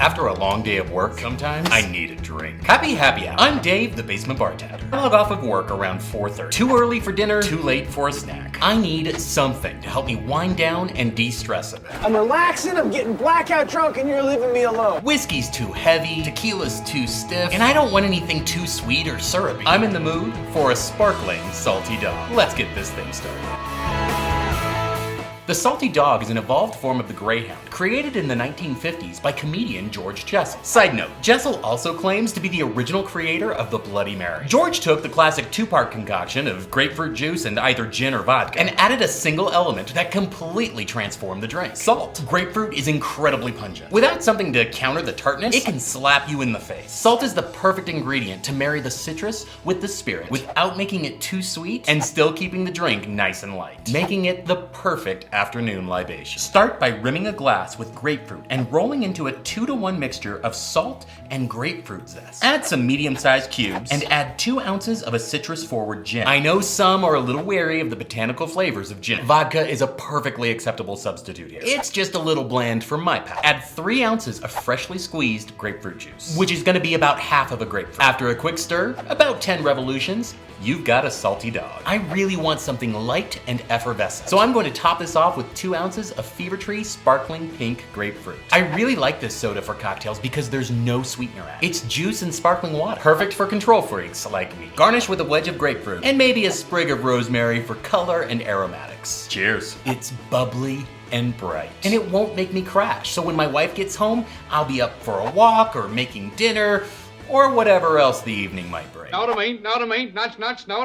After a long day of work, sometimes I need a drink. Happy hour. I'm Dave, the basement bartender. I log off of work around 4:30. Too early for dinner, too late for a snack. I need something to help me wind down and de-stress a bit. I'm relaxing, I'm getting blackout drunk, and you're leaving me alone. Whiskey's too heavy, tequila's too stiff, and I don't want anything too sweet or syrupy. I'm in the mood for a sparkling salty dog. Let's get this thing started. The Salty Dog is an evolved form of the Greyhound, created in the 1950s by comedian George Jessel. Side note, Jessel also claims to be the original creator of the Bloody Mary. George took the classic two-part concoction of grapefruit juice and either gin or vodka, and added a single element that completely transformed the drink: salt. Grapefruit is incredibly pungent. Without something to counter the tartness, it can slap you in the face. Salt is the perfect ingredient to marry the citrus with the spirit, without making it too sweet and still keeping the drink nice and light, making it the perfect afternoon libation. Start by rimming a glass with grapefruit and rolling into a 2-to-1 mixture of salt and grapefruit zest. Add some medium-sized cubes and add 2 ounces of a citrus-forward gin. I know some are a little wary of the botanical flavors of gin. Vodka is a perfectly acceptable substitute here. It's just a little bland for my palate. Add 3 ounces of freshly squeezed grapefruit juice, which is gonna be about half of a grapefruit. After a quick stir, about 10 revolutions, you've got a salty dog. I really want something light and effervescent, so I'm going to top this off with 2 ounces of Fever Tree sparkling pink grapefruit. I really like this soda for cocktails because there's no sweetener added. It's juice and sparkling water, perfect for control freaks like me. Garnish with a wedge of grapefruit and maybe a sprig of rosemary for color and aromatics. Cheers. It's bubbly and bright, and it won't make me crash. So when my wife gets home, I'll be up for a walk or making dinner, or whatever else the evening might bring. Know what I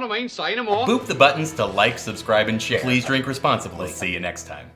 mean? Say no more. Boop the buttons to like, subscribe, and share. Please drink responsibly. See you next time.